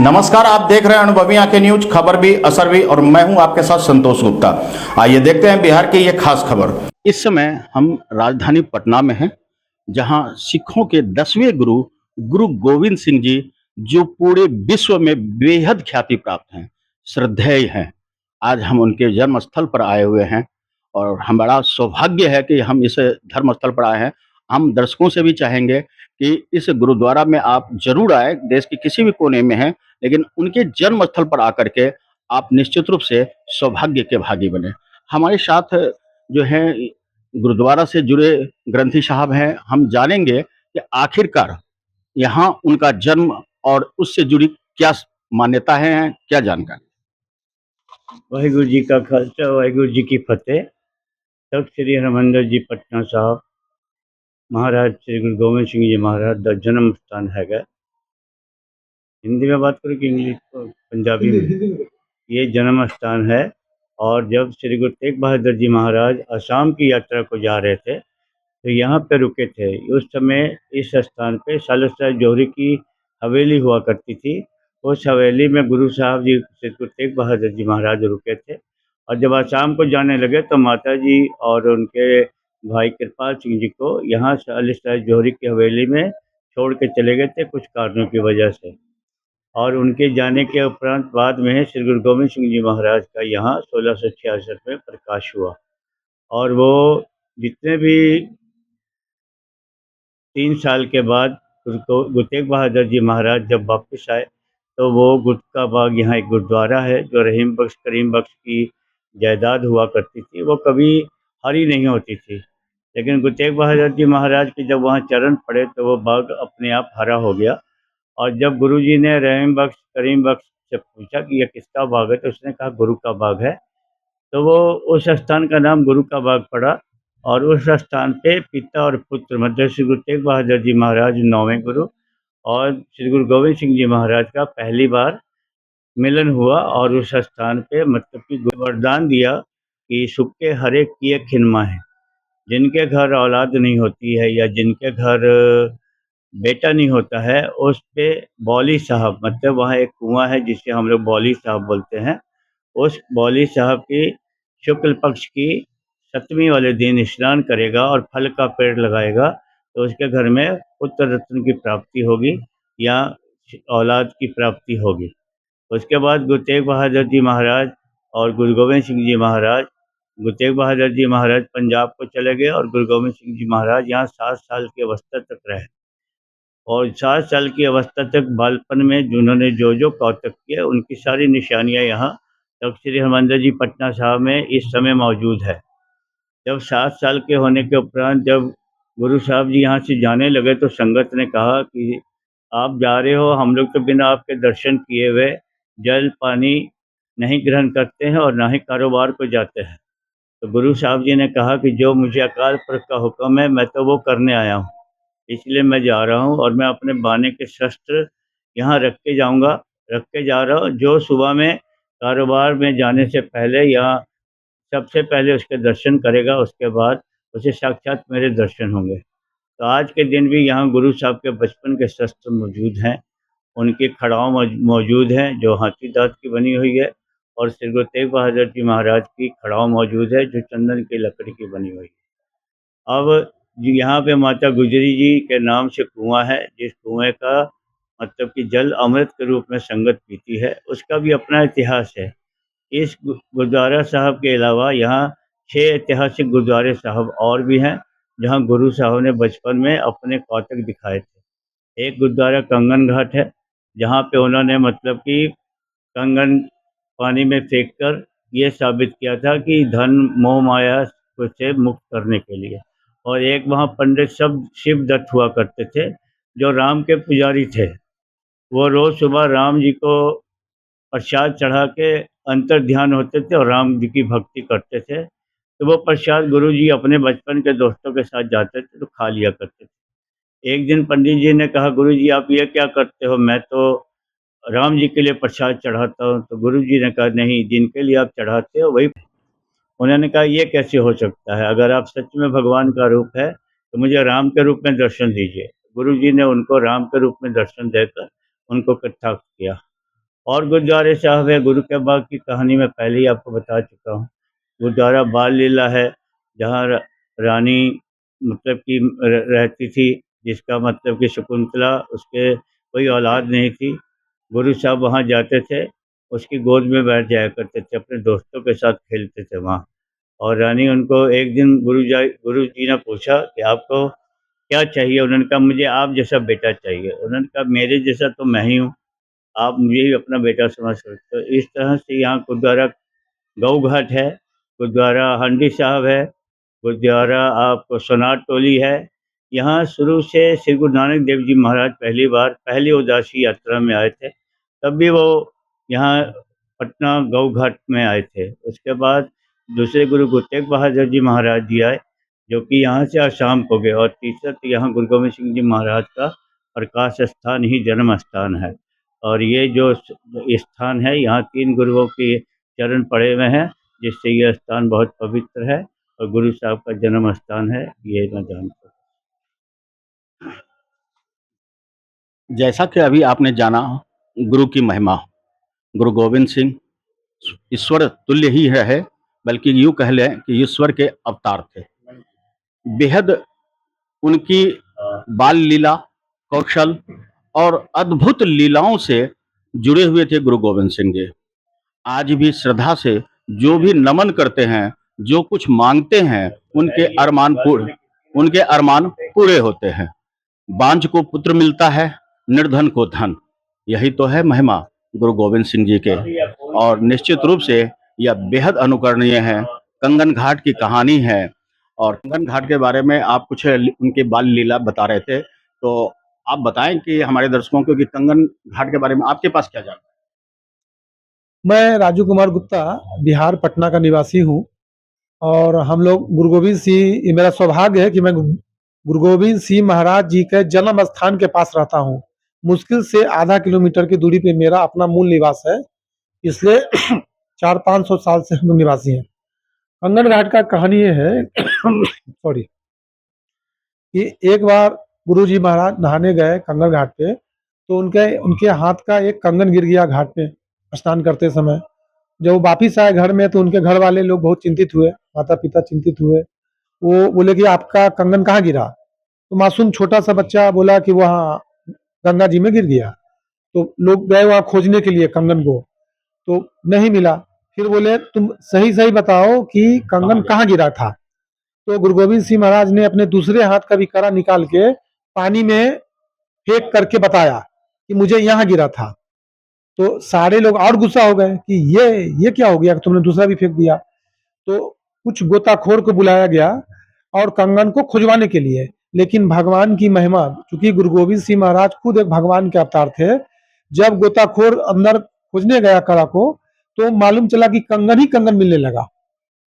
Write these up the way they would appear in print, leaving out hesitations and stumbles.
नमस्कार, आप देख रहे हैं अनुभवी आंखें न्यूज, खबर भी असर भी, और मैं हूं आपके साथ संतोष गुप्ता। आइए देखते हैं बिहार की ये खास खबर। इस समय हम राजधानी पटना में हैं, जहां सिखों के 10वें गुरु गुरु गोविंद सिंह जी, जो पूरे विश्व में बेहद ख्याति प्राप्त हैं, श्रद्धेय हैं, आज हम उनके जन्म स्थल पर आए हुए हैं। और हमारा सौभाग्य है कि हम इस धर्म स्थल पर आए हैं। हम दर्शकों से भी चाहेंगे कि इस गुरुद्वारा में आप जरूर आए, देश के किसी भी कोने में हैं, लेकिन उनके जन्म स्थल पर आकर के आप निश्चित रूप से सौभाग्य के भागी बने। हमारे साथ जो हैं गुरुद्वारा से जुड़े ग्रंथी साहब हैं, हम जानेंगे कि आखिरकार यहाँ उनका जन्म और उससे जुड़ी क्या मान्यताएं हैं, क्या जानकारी। वाहिगुरु जी का खालसा, वाहिगुरु जी की फतेह। तख्त श्री हरमंदिर जी पटना साहब महाराज श्री गुरु गोविंद सिंह जी महाराज का जन्म स्थान है। हिंदी में बात करूँ कि इंग्लिश पंजाबी में? ये जन्म स्थान है। और जब श्री गुरु तेग बहादुर जी महाराज असम की यात्रा को जा रहे थे तो यहाँ पे रुके थे। उस समय इस स्थान पे सालसराय जौहरी की हवेली हुआ करती थी। उस हवेली में गुरु साहब जी श्री गुरु तेग बहादुर जी महाराज रुके थे। और जब आसाम को जाने लगे तो माता जी और उनके भाई कृपाल सिंह जी को यहाँ सालसराय जौहरी की हवेली में छोड़ के चले गए थे कुछ कारणों की वजह से। और उनके जाने के उपरांत बाद में श्री गुरु गोविंद सिंह जी महाराज का यहाँ 1666 में प्रकाश हुआ। और वो जितने भी 3 साल के बाद गुरु तेग बहादुर जी महाराज जब वापस आए तो वो गुटका बाग, यहाँ एक गुरुद्वारा है जो रहीम बख्श करीम बख्श की जायदाद हुआ करती थी, वो कभी हरी नहीं होती थी। लेकिन गुरु तेग बहादुर जी महाराज के जब वहाँ चरण पड़े तो वो बाग अपने आप हरा हो गया। और जब गुरुजी ने रहीम बख्श करीम बख्श से पूछा कि यह किसका बाग है तो उसने कहा गुरु का बाग है। तो वो उस स्थान का नाम गुरु का बाग पड़ा। और उस स्थान पे पिता और पुत्र मतलब श्री गुरु तेग बहादुर जी महाराज 9वें गुरु और श्री गुरु गोविंद सिंह जी महाराज का पहली बार मिलन हुआ। और उस स्थान पे मतलब कि वरदान दिया कि सुखे हरे किए खिनमा है। जिनके घर औलाद नहीं होती है या जिनके घर बेटा नहीं होता है उस पे बौली साहब, मतलब वहाँ एक कुआं है जिसे हम लोग बौली साहब बोलते हैं, उस बौली साहब की शुक्ल पक्ष की 7वीं वाले दिन स्नान करेगा और फल का पेड़ लगाएगा तो उसके घर में पुत्र रत्न की प्राप्ति होगी या औलाद की प्राप्ति होगी। उसके बाद गुरु तेग बहादुर जी महाराज और गुरु गोविंद सिंह जी महाराज, गुरु तेग बहादुर जी महाराज पंजाब को चले गए और गुरु गोविंद सिंह जी महाराज यहाँ 7 साल की अवस्था तक रहे। और 7 साल की अवस्था तक बालपन में जिन्होंने जो जो कौतक किए उनकी सारी निशानियाँ यहाँ तख्त श्री हरमंदिर जी पटना साहब में इस समय मौजूद है। जब 7 साल के होने के उपरांत जब गुरु साहब जी यहाँ से जाने लगे तो संगत ने कहा कि आप जा रहे हो, हम लोग तो बिना आपके दर्शन किए हुए जल पानी नहीं ग्रहण करते हैं और ना ही कारोबार को जाते हैं। तो गुरु साहब जी ने कहा कि जो मुझे अकाल पुरख का हुक्म है मैं तो वो करने आया हूँ, इसलिए मैं जा रहा हूँ। और मैं अपने बाने के शस्त्र यहाँ रख के जाऊँगा, रख के जा रहा हूँ। जो सुबह में कारोबार में जाने से पहले यहाँ सबसे पहले उसके दर्शन करेगा उसके बाद उसे साक्षात मेरे दर्शन होंगे। तो आज के दिन भी यहाँ गुरु साहब के बचपन के शस्त्र मौजूद हैं, उनकी खड़ाओं मौजूद हैं जो हाथी दांत की बनी हुई है। और श्री गुरु तेग बहादुर जी महाराज की खड़ाओं मौजूद है जो चंदन की लकड़ी की बनी हुई है। अब जी यहाँ पे माता गुजरी जी के नाम से कुआं है, जिस कुएं का मतलब कि जल अमृत के रूप में संगत पीती है, उसका भी अपना इतिहास है। इस गुरुद्वारा साहब के अलावा यहाँ 6 ऐतिहासिक गुरुद्वारे साहब और भी हैं जहाँ गुरु साहब ने बचपन में अपने कौतक दिखाए थे। एक गुरुद्वारा कंगन घाट है जहाँ पे उन्होंने मतलब कि कंगन पानी में फेंक कर ये साबित किया था कि धन मोह माया को से मुक्त करने के लिए। और एक वहाँ पंडित सब शिव दत्त हुआ करते थे जो राम के पुजारी थे। वो रोज़ सुबह राम जी को प्रसाद चढ़ा के अंतर ध्यान होते थे और राम जी की भक्ति करते थे। तो वो प्रसाद गुरु जी अपने बचपन के दोस्तों के साथ जाते थे तो खा लिया करते थे। एक दिन पंडित जी ने कहा गुरु जी आप ये क्या करते हो? मैं तो राम जी के लिए प्रसाद चढ़ाता हूँ। तो गुरु जी ने कहा नहीं, जिनके लिए आप चढ़ाते हो वही। उन्होंने कहा ये कैसे हो सकता है? अगर आप सच में भगवान का रूप है तो मुझे राम के रूप में दर्शन दीजिए। गुरु जी ने उनको राम के रूप में दर्शन देकर उनको कटाक्ष किया। और गुरुद्वारे साहब है, गुरु के बाग की कहानी मैं पहले ही आपको बता चुका हूँ। गुरुद्वारा बाल लीला है, जहाँ रानी मतलब कि रहती थी, जिसका मतलब कि शकुंतला, उसके कोई औलाद नहीं थी। गुरु साहब वहाँ जाते थे, उसकी गोद में बैठ जाया करते थे, अपने दोस्तों के साथ खेलते थे वहाँ। और रानी उनको एक दिन गुरु जी ने पूछा कि आपको क्या चाहिए? उन्होंने कहा मुझे आप जैसा बेटा चाहिए। उन्होंने कहा मेरे जैसा तो मैं ही हूँ, आप मुझे ही अपना बेटा समझ सकते हो। इस तरह से यहाँ गुरुद्वारा गऊ घाट है, गुरुद्वारा हंडी साहब है, गुरुद्वारा आपको सोनार टोली है। यहाँ शुरू से श्री गुरु नानक देव जी महाराज पहली बार पहली उदासी यात्रा में आए थे, तब भी वो यहाँ पटना गऊ घाट में आए थे। उसके बाद दूसरे गुरु तेग बहादुर जी महाराज जी आए, जो कि यहाँ से आसाम को गए। और तीसरा तो यहाँ गुरु गोविंद सिंह जी महाराज का प्रकाश स्थान ही जन्म स्थान है। और ये जो स्थान है, यहाँ 3 गुरुओं के चरण पड़े हुए हैं, जिससे यह स्थान बहुत पवित्र है और गुरु साहब का जन्म स्थान है, ये मैं जानता हूँ। जैसा कि अभी आपने जाना गुरु की महिमा, गुरु गोविंद सिंह ईश्वर तुल्य ही है, बल्कि यूँ कह लें कि ईश्वर के अवतार थे। बेहद उनकी बाल लीला, कौशल और अद्भुत लीलाओं से जुड़े हुए थे गुरु गोविंद सिंह जी। आज भी श्रद्धा से जो भी नमन करते हैं, जो कुछ मांगते हैं, उनके अरमान पूरे होते हैं। बांझ को पुत्र मिलता है, निर्धन को धन। यही तो है महिमा गुरु गोविंद सिंह जी के। और निश्चित रूप से यह बेहद अनुकरणीय है। कंगन घाट की कहानी है, और कंगन घाट के बारे में आप कुछ उनके बाल लीला बता रहे थे, तो आप बताएं कि हमारे दर्शकों को कि कंगन घाट के बारे में आपके पास क्या जानकारी मैं राजू कुमार गुप्ता बिहार पटना का निवासी हूँ और हम लोग गुरु गोविंद सिंह, ये मेरा सौभाग्य है कि मैं गुरु गोविंद सिंह महाराज जी के जन्म स्थान के पास रहता हूँ। मुश्किल से आधा किलोमीटर की दूरी पे मेरा अपना मूल निवास है, इसलिए 400-500 साल से हम लोग निवासी हैं। कंगन घाट का कहानी ये है सॉरी, कि एक बार गुरु जी महाराज नहाने गए कंगन घाट पे, तो उनके हाथ का एक कंगन गिर गया घाट पे स्नान करते समय। जब वो वापिस आए घर में तो उनके घर वाले लोग बहुत चिंतित हुए, माता पिता चिंतित हुए। वो बोले कि आपका कंगन कहाँ गिरा? तो मासूम छोटा सा बच्चा बोला कि वहाँ गंगा जी में गिर गया। तो लोग गए वहाँ खोजने के लिए कंगन को, तो नहीं मिला। फिर बोले तुम सही सही बताओ कि कंगन कहाँ गिरा था। तो गुरु गोविंद सिंह महाराज ने अपने दूसरे हाथ का विकरा निकाल के पानी में फेंक करके बताया कि मुझे यहाँ गिरा था। तो सारे लोग और गुस्सा हो गए कि ये क्या हो गया, तुमने दूसरा भी फेंक दिया। तो कुछ गोताखोर को बुलाया गया और कंगन को खुजवाने के लिए। लेकिन भगवान की महिमा, चूंकि गुरु गोविंद सिंह महाराज खुद एक भगवान के अवतार थे, जब गोताखोर अंदर खोजने गया कड़ा को, तो मालूम चला कि कंगन ही कंगन मिलने लगा।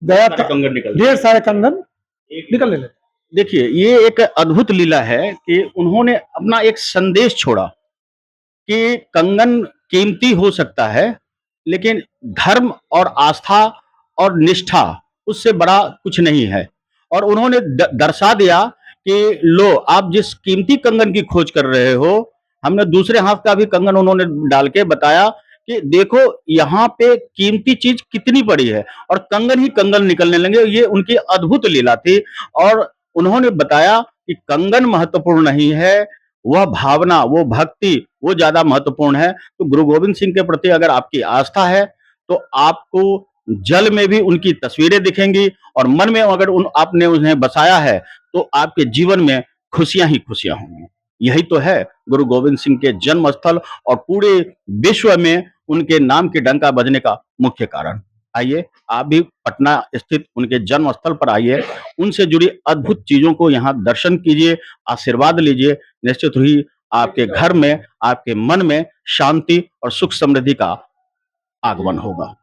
गया था कंगन निकल ढेर सारे कंगन निकलने लगे। देखिए, ये एक अद्भुत लीला है कि उन्होंने अपना एक संदेश छोड़ा कि कंगन कीमती हो सकता है, लेकिन धर्म और आस्था और निष्ठा उससे बड़ा कुछ नहीं है। और उन्होंने दर्शा दिया कि लो, आप जिस कीमती कंगन की खोज कर रहे हो, हमने दूसरे हाथ का भी कंगन उन्होंने डाल के बताया कि देखो यहाँ पे कीमती चीज कितनी पड़ी है, और कंगन ही कंगन निकलने लगे। ये उनकी अद्भुत लीला थी। और उन्होंने बताया कि कंगन महत्वपूर्ण नहीं है, वह भावना, वो भक्ति, वो ज्यादा महत्वपूर्ण है। तो गुरु गोविंद सिंह के प्रति अगर आपकी आस्था है, तो आपको जल में भी उनकी तस्वीरें दिखेंगी, और मन में अगर आपने उन्हें बसाया है, तो आपके जीवन में खुशियां ही खुशियां होंगी। यही तो है गुरु गोविंद सिंह के जन्म स्थल और पूरे विश्व में उनके नाम के डंका बजने का मुख्य कारण। आइए, आप भी पटना स्थित उनके जन्म स्थल पर आइए, उनसे जुड़ी अद्भुत चीजों को यहाँ दर्शन कीजिए, आशीर्वाद लीजिए। निश्चित ही आपके घर में, आपके मन में शांति और सुख समृद्धि का आगमन होगा।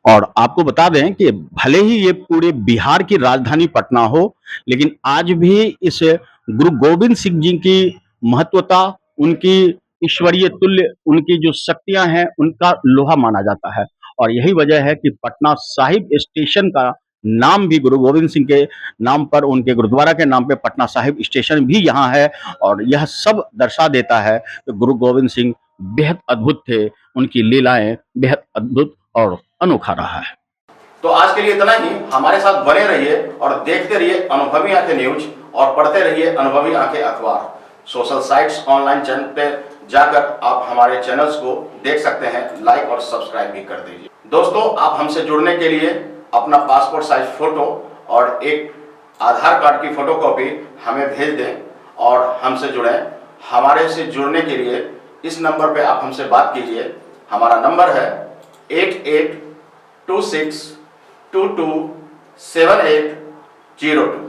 और आपको बता दें कि भले ही ये पूरे बिहार की राजधानी पटना हो, लेकिन आज भी इस गुरु गोविंद सिंह जी की महत्वता, उनकी ईश्वरीय तुल्य उनकी जो शक्तियां हैं, उनका लोहा माना जाता है। और यही वजह है कि पटना साहिब स्टेशन का नाम भी गुरु गोविंद सिंह के नाम पर, उनके गुरुद्वारा के नाम पे पटना साहिब स्टेशन भी यहाँ है। और यह सब दर्शा देता है कि गुरु गोविंद सिंह बेहद अद्भुत थे, उनकी लीलाएं बेहद अद्भुत और अनोखा रहा है। तो आज के लिए इतना ही। हमारे साथ बने रहिए और देखते रहिए अनुभवी आंखें न्यूज और पढ़ते रहिए अनुभवी आंखें अखबार। सोशल साइट्स, ऑनलाइन चैनल पे जाकर आप हमारे चैनल्स को देख सकते हैं, लाइक और सब्सक्राइब भी कर दीजिए। दोस्तों, आप हमसे जुड़ने के लिए अपना पासपोर्ट साइज फोटो और एक आधार कार्ड की फोटोकॉपी हमें भेज दें और हमसे जुड़ें। हमारे से जुड़ने के लिए इस नंबर पे आप हमसे बात कीजिए। हमारा नंबर है 8826227802।